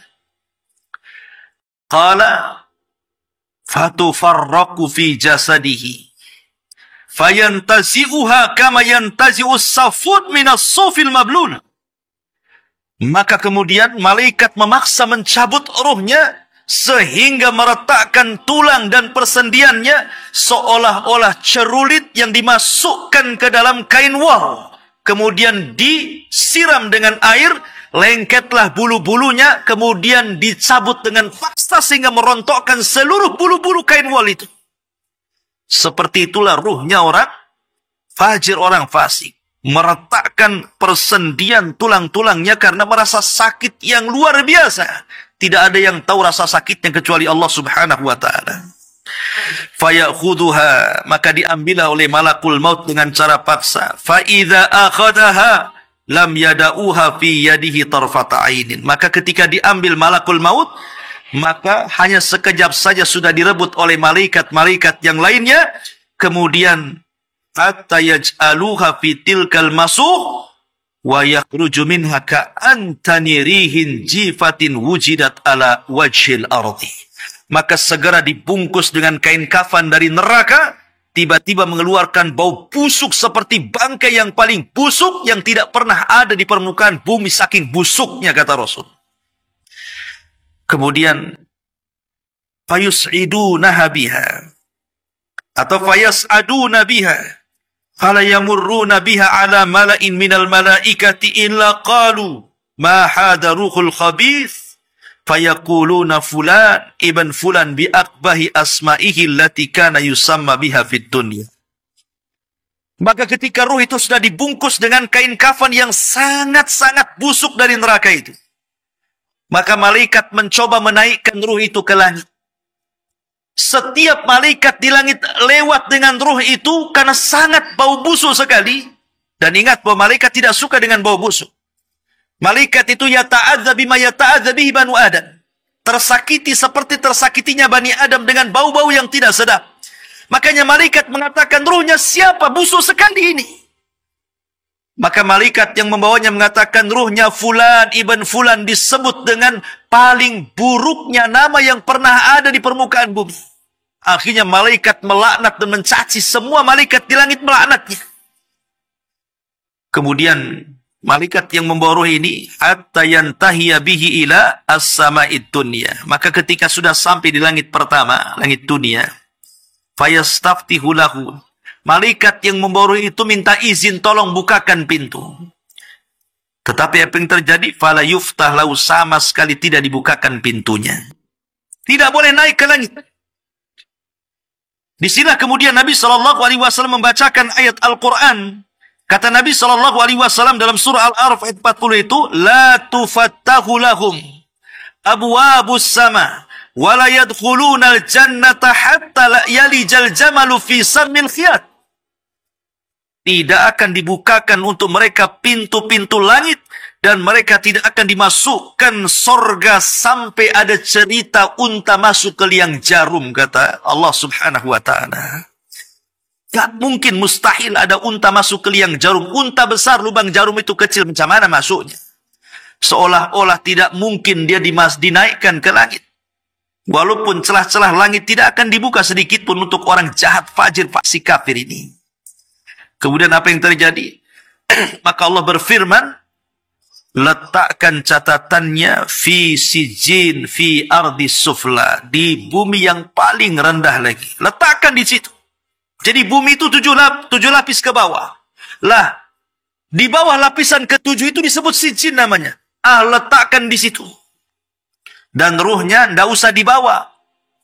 Qala fatufarraqu fi jasadihi fayantazi'uha kama yantazi'us safud minas sufil mablun. Maka kemudian malaikat memaksa mencabut ruhnya sehingga meretakkan tulang dan persendiannya seolah-olah cerulit yang dimasukkan ke dalam kain wol. Kemudian disiram dengan air, lengketlah bulu-bulunya, kemudian dicabut dengan paksa sehingga merontokkan seluruh bulu-bulu kain wol itu. Seperti itulah ruhnya orang fajir, orang fasik. Meretakkan persendian tulang-tulangnya karena merasa sakit yang luar biasa. Tidak ada yang tahu rasa sakitnya kecuali Allah subhanahu wa ta'ala. Fayakhuduha, maka diambillah oleh malakul maut dengan cara paksa. Fa'idha akhadaha lam yada'uha fi yadihi tarfata ainin. Maka ketika diambil malakul maut, maka hanya sekejap saja sudah direbut oleh malaikat-malaikat yang lainnya. Kemudian hatta yaj'aluha fi tilkal masuh wa yakhruju minha ka'antani rihin jifatin wujidat ala wajhil ardi. Maka segera dibungkus dengan kain kafan dari neraka, tiba-tiba mengeluarkan bau busuk seperti bangkai yang paling busuk yang tidak pernah ada di permukaan bumi, saking busuknya, kata Rasul. Kemudian fayus'idunaha biha atau fayas'aduna biha fala yamurruna biha ala mala'in minal malaikati illa qalu ma hada ruhul khabith fayaquluna fulan ibn fulan bi akbahi asma'ihi allati kana yusamma biha fid dunya. Maka ketika ruh itu sudah dibungkus dengan kain kafan yang sangat-sangat busuk dari neraka itu, maka malaikat mencoba menaikkan ruh itu ke langit. Setiap malaikat di langit lewat dengan ruh itu karena sangat bau busuk sekali. Dan ingat bahwa malaikat tidak suka dengan bau busuk. Malaikat itu yata'adza bima yata'adza bihi banu Adam. Tersakiti seperti tersakitinya Bani Adam dengan bau-bau yang tidak sedap. Makanya malaikat mengatakan, ruhnya siapa busuk sekali ini? Maka malaikat yang membawanya mengatakan, ruhnya fulan ibn fulan, disebut dengan paling buruknya nama yang pernah ada di permukaan bumi. Akhirnya malaikat melaknat dan mencaci semua malaikat di langit, melaknatnya. Kemudian malaikat yang membawa ruh ini hatta yantahiya bihi ila as-sama'id dunya. Maka ketika sudah sampai di langit pertama, langit dunia, fayastaftihu lahu. Malaikat yang membawa ruh itu minta izin, tolong bukakan pintu. Tetapi apa yang terjadi? Fala yuftah lahu, sama sekali tidak dibukakan pintunya. Tidak boleh naik ke langit. Di sini kemudian Nabi SAW membacakan ayat Al-Quran. Kata Nabi SAW dalam surah Al-A'raf ayat 40 itu, la tufattahu lahum abwabus sama wa la yadkhulunal jannata hatta yalijal jamalu fi sammil khiyat. Tidak akan dibukakan untuk mereka pintu-pintu langit, dan mereka tidak akan dimasukkan sorga sampai ada cerita unta masuk ke liang jarum, kata Allah subhanahu wa ta'ala. Gak mungkin, mustahil ada unta masuk ke liang jarum. Unta besar, lubang jarum itu kecil, macam mana masuknya? Seolah-olah tidak mungkin dia dinaikkan ke langit. Walaupun celah-celah langit tidak akan dibuka sedikit pun untuk orang jahat, fajir, fasik, kafir ini. Kemudian apa yang terjadi? Maka Allah berfirman, letakkan catatannya fi sijin fi ardi sufla, di bumi yang paling rendah lagi. Letakkan di situ. Jadi bumi itu tujuh lapis ke bawah. Lah, Di bawah lapisan ketujuh itu disebut sijin namanya. Letakkan di situ. Dan ruhnya tidak usah dibawa.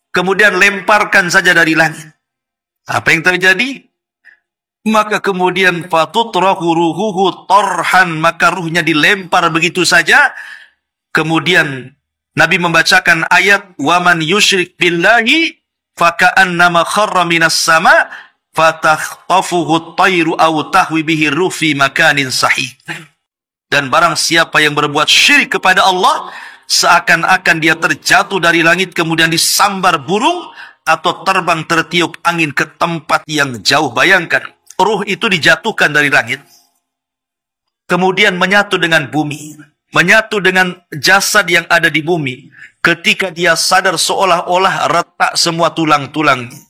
Kemudian lemparkan saja dari langit. Apa yang terjadi? Maka kemudian fatutrahu ruhuhu torhan, maka ruhnya dilempar begitu saja. Kemudian Nabi membacakan ayat waman yusyrik billahi faka'annama kharra minas sama fatakhtafuhu at-tayru aw tahwi bihi ruh fi makanin sahih. Dan barang siapa yang berbuat syirik kepada Allah, seakan-akan dia terjatuh dari langit kemudian disambar burung atau terbang tertiup angin ke tempat yang jauh. Bayangkan, ruh itu dijatuhkan dari langit, kemudian menyatu dengan bumi, menyatu dengan jasad yang ada di bumi. Ketika dia sadar seolah-olah retak semua tulang-tulangnya.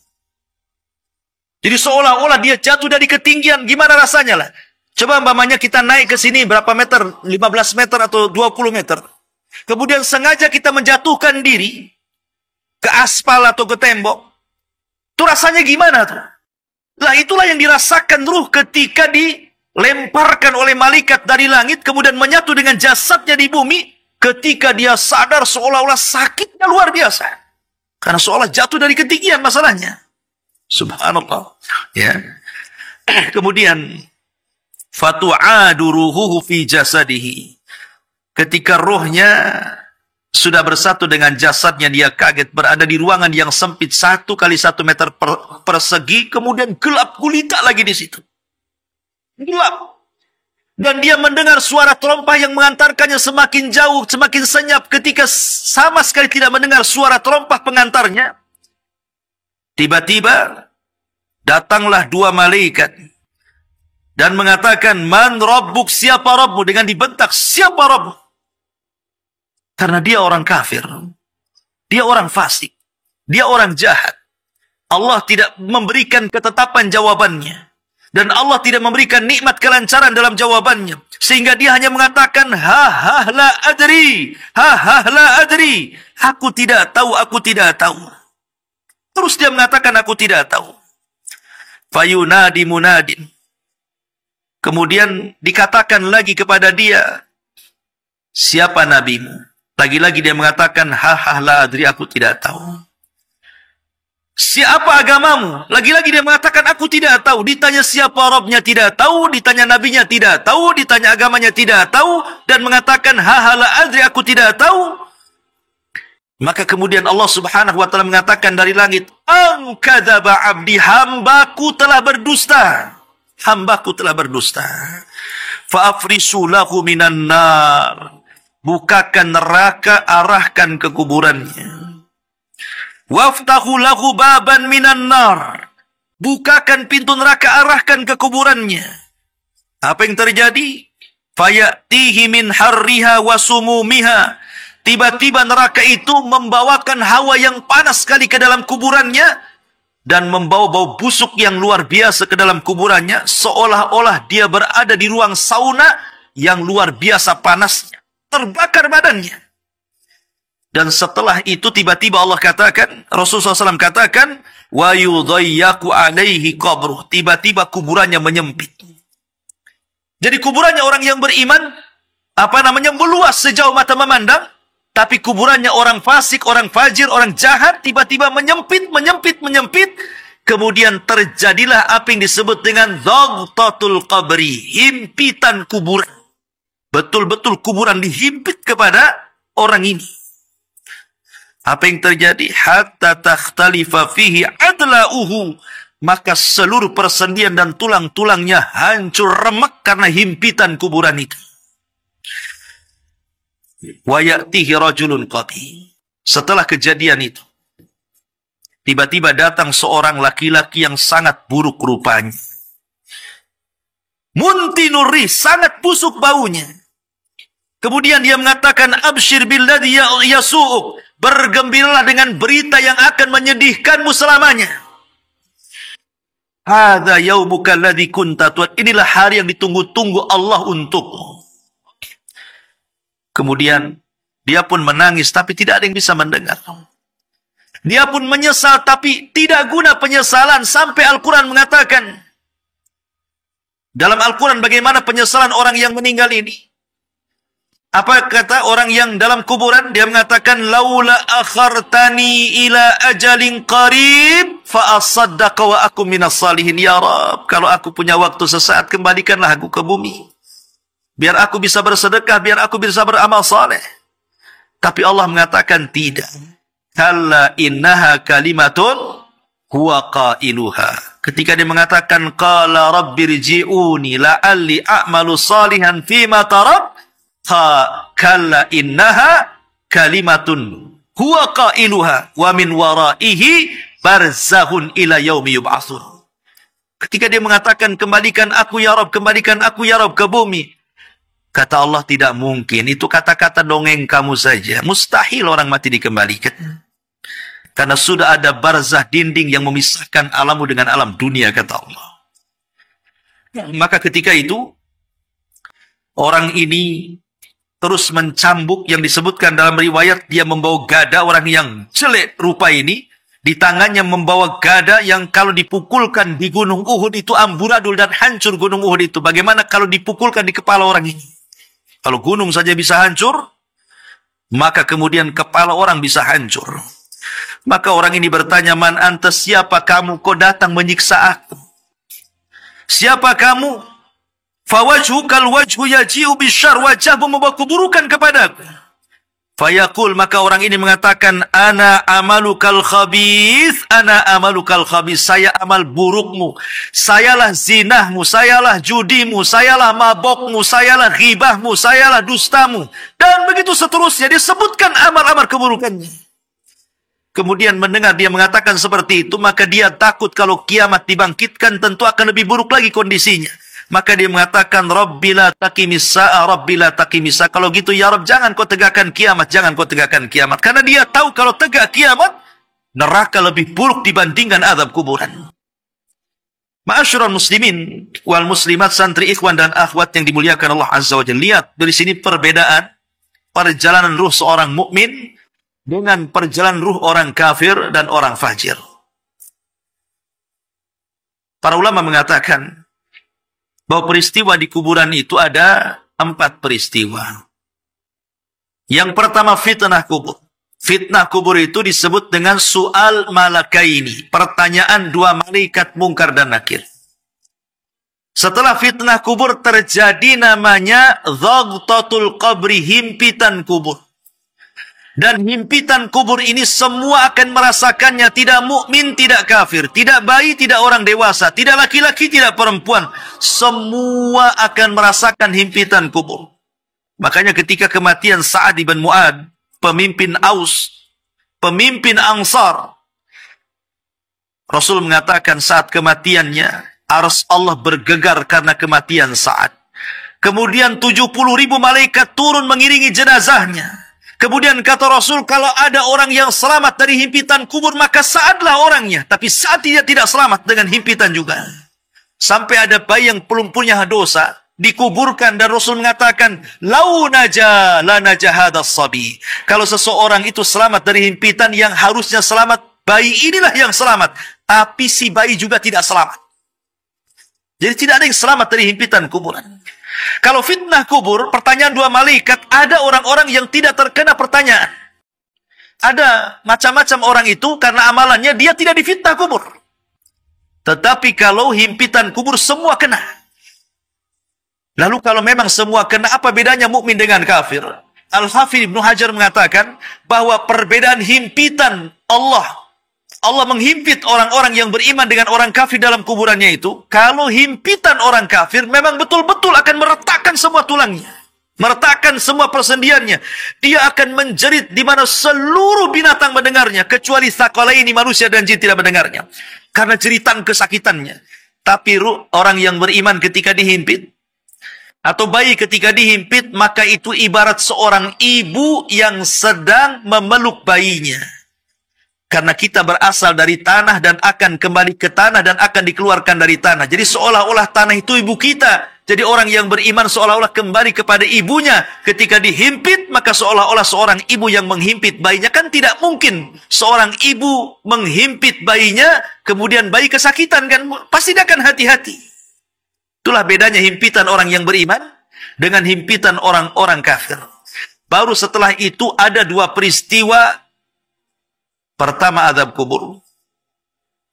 Jadi seolah-olah dia jatuh dari ketinggian. Gimana rasanya lah? Coba umpamanya kita naik ke sini berapa meter? 15 meter atau 20 meter. Kemudian sengaja kita menjatuhkan diri ke aspal atau ke tembok. Itu rasanya gimana tuh? Lah itulah yang dirasakan ruh ketika dilemparkan oleh malaikat dari langit kemudian menyatu dengan jasadnya di bumi. Ketika dia sadar seolah-olah sakitnya luar biasa. Karena seolah jatuh dari ketinggian masalahnya. Subhanallah. Ya. Kemudian fatu'adu ruhuhu fi jasadihi. Ketika ruhnya sudah bersatu dengan jasadnya, dia kaget berada di ruangan yang sempit 1 kali 1 meter persegi, kemudian gelap gulita lagi di situ. Gelap. Dan dia mendengar suara terompah yang mengantarkannya semakin jauh, semakin senyap. Ketika sama sekali tidak mendengar suara terompah pengantarnya, tiba-tiba datanglah 2 malaikat dan mengatakan, man rabbuk, siapa Rabbmu? Dengan dibentak, siapa Rabbmu? Karena dia orang kafir, dia orang fasik, dia orang jahat. Allah tidak memberikan ketetapan jawabannya. Dan Allah tidak memberikan nikmat kelancaran dalam jawabannya. Sehingga dia hanya mengatakan, ha la adri, ha la adri. Aku tidak tahu, aku tidak tahu. Terus dia mengatakan, aku tidak tahu. Fayunadi munadin. Kemudian dikatakan lagi kepada dia, siapa nabimu? Lagi-lagi dia mengatakan, ha la adri, aku tidak tahu. Siapa agamamu? Lagi-lagi dia mengatakan, aku tidak tahu. Ditanya siapa Rabbnya, tidak tahu. Ditanya nabinya, tidak tahu. Ditanya agamanya, tidak tahu. Dan mengatakan, ha la adri, aku tidak tahu. Maka kemudian Allah subhanahu wa ta'ala mengatakan dari langit, Angkadzaba abdi, hambaku telah berdusta. Hambaku telah berdusta. Fa'afrisu lahu minan nar. Bukakan neraka, arahkan ke kuburannya. Waftahu lahu baban minan nar. Bukakan pintu neraka, arahkan ke kuburannya. Apa yang terjadi? Fayatihi min harriha wa sumumiha. Tiba-tiba neraka itu membawakan hawa yang panas sekali ke dalam kuburannya dan membawa bau busuk yang luar biasa ke dalam kuburannya, seolah-olah dia berada di ruang sauna yang luar biasa panasnya. Terbakar badannya. Dan setelah itu tiba-tiba Allah katakan, Rasulullah SAW katakan, wa yudayyaku alaihi qabruh. Tiba-tiba kuburannya menyempit. Jadi kuburannya orang yang beriman, meluas sejauh mata memandang. Tapi kuburannya orang fasik, orang fajir, orang jahat, tiba-tiba menyempit. Kemudian terjadilah apa yang disebut dengan dhaghtatul qabri, himpitan kuburan. Betul-betul kuburan dihimpit kepada orang ini. Apa yang terjadi? Hatta takhtalifa fihi adla'uhu. Maka seluruh persendian dan tulang-tulangnya hancur remek karena himpitan kuburan itu. Wa ya'tihi rajulun qati. Setelah kejadian itu, tiba-tiba datang seorang laki-laki yang sangat buruk rupanya. Muntinurri, sangat busuk baunya. Kemudian dia mengatakan, abshir billadhi yasu'uk. Bergembiralah dengan berita yang akan menyedihkanmu selamanya. Hadza yaumuka alladzi kunta tu'ad. Inilah hari yang ditunggu-tunggu Allah untukmu. Kemudian dia pun menangis tapi tidak ada yang bisa mendengar. Dia pun menyesal tapi tidak guna penyesalan sampai Al-Quran mengatakan, Dalam Al-Quran bagaimana penyesalan orang yang meninggal ini? Apa kata orang yang dalam kuburan? Dia mengatakan, laula akhartani ila ajalin qarib fa asaddaqa wa akum minas salihin. Ya Rab, kalau aku punya waktu sesaat, kembalikanlah aku ke bumi. Biar aku bisa bersedekah, biar aku bisa beramal saleh. Tapi Allah mengatakan tidak. Kalla innaha kalimatun huwa qailuha. Ketika dia mengatakan, qala rabbirji'uni la'alli a'malu salihan fima tarak. Kalla innaha kalimatun huwa qailuha wa min waraihi barzahun ila yaumi yub'atsun. Ketika dia mengatakan, kembalikan aku ya Rabb, kembalikan aku ya Rabb ke bumi, kata Allah, tidak mungkin, itu kata-kata dongeng kamu saja. Mustahil orang mati dikembalikan, karena sudah ada barzah, dinding yang memisahkan alammu dengan alam dunia, kata Allah. Maka ketika itu orang ini terus mencambuk, yang disebutkan dalam riwayat dia membawa gada, orang yang jelek rupa ini di tangannya membawa gada yang kalau dipukulkan di gunung Uhud itu amburadul dan hancur gunung Uhud itu. Bagaimana kalau dipukulkan di kepala orang ini? Kalau gunung saja bisa hancur, maka kemudian kepala orang bisa hancur. Maka orang ini bertanya, man anta, siapa kamu? Kau datang menyiksa aku. Siapa kamu? Fawajhukal wajhu yaji'u bisyarr, wajahmu membawa keburukan kepadaku. Fayaqul, maka orang ini mengatakan, ana amalukal khabith, ana amalukal khabith, saya amal burukmu, sayalah zinahmu, sayalah judimu, sayalah mabokmu, sayalah ghibahmu, sayalah dustamu, dan begitu seterusnya. Disebutkan amal-amal keburukannya. Kemudian mendengar dia mengatakan seperti itu, maka dia takut kalau kiamat dibangkitkan tentu akan lebih buruk lagi kondisinya. Maka dia mengatakan, Rabbila taqimisa, Rabbila taqimisa. Kalau gitu ya Rabb, jangan kau tegakkan kiamat, jangan kau tegakkan kiamat. Karena dia tahu kalau tegak kiamat, neraka lebih buruk dibandingkan azab kuburan. Ma'asyiral muslimin wal muslimat, santri, ikhwan dan akhwat yang dimuliakan Allah Azza wa Jalla. Lihat dari sini perbedaan perjalanan ruh seorang mukmin dengan perjalanan ruh orang kafir dan orang fajir. Para ulama mengatakan bahwa peristiwa di kuburan itu ada 4 peristiwa. Yang pertama, fitnah kubur. Fitnah kubur itu disebut dengan su'al malakaini, pertanyaan 2 malaikat mungkar dan nakir. Setelah fitnah kubur terjadi namanya dhaghtatul qabri, himpitan kubur. Dan himpitan kubur ini semua akan merasakannya, tidak mukmin, tidak kafir, tidak bayi, tidak orang dewasa, tidak laki-laki, tidak perempuan. Semua akan merasakan himpitan kubur. Makanya ketika kematian Sa'ad ibn Mu'ad, pemimpin Aus, pemimpin Ansar, Rasul mengatakan saat kematiannya, arsy Allah bergegar karena kematian Sa'ad. Kemudian 70.000 malaikat turun mengiringi jenazahnya. Kemudian kata Rasul, kalau ada orang yang selamat dari himpitan kubur, maka Sa'adlah orangnya. Tapi Sa'ad tidak selamat dengan himpitan juga. Sampai ada bayi yang belum punya dosa, dikuburkan, dan Rasul mengatakan, lau naja la naja hadas sabi. Kalau seseorang itu selamat dari himpitan, yang harusnya selamat, bayi inilah yang selamat. Tapi si bayi juga tidak selamat. Jadi tidak ada yang selamat dari himpitan kuburan. Kalau fitnah kubur, pertanyaan 2 malaikat, ada orang-orang yang tidak terkena pertanyaan. Ada macam-macam orang itu karena amalannya dia tidak difitnah kubur. Tetapi kalau himpitan kubur semua kena. Lalu kalau memang semua kena, apa bedanya mukmin dengan kafir? Al-Hafidz Ibnu Hajar mengatakan bahwa perbedaan himpitan Allah menghimpit orang-orang yang beriman dengan orang kafir dalam kuburannya itu, kalau himpitan orang kafir memang betul-betul akan meretakkan semua tulangnya, meretakkan semua persendiannya. Dia akan menjerit di mana seluruh binatang mendengarnya, kecuali tsaqalaini, manusia dan jin, tidak mendengarnya karena jeritan kesakitannya. Tapi orang yang beriman ketika dihimpit, atau bayi ketika dihimpit, maka itu ibarat seorang ibu yang sedang memeluk bayinya. Karena kita berasal dari tanah dan akan kembali ke tanah dan akan dikeluarkan dari tanah. Jadi seolah-olah tanah itu ibu kita. Jadi orang yang beriman seolah-olah kembali kepada ibunya. Ketika dihimpit, maka seolah-olah seorang ibu yang menghimpit bayinya. Kan tidak mungkin seorang ibu menghimpit bayinya, kemudian bayi kesakitan, kan? Pasti dia akan hati-hati. Itulah bedanya himpitan orang yang beriman dengan himpitan orang-orang kafir. Baru setelah itu ada dua peristiwa. Pertama azab kubur.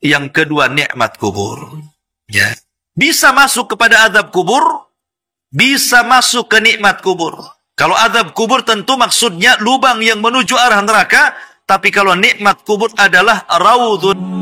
Yang kedua nikmat kubur. Ya. Bisa masuk kepada azab kubur, bisa masuk ke nikmat kubur. Kalau azab kubur tentu maksudnya lubang yang menuju arah neraka, tapi kalau nikmat kubur adalah raudun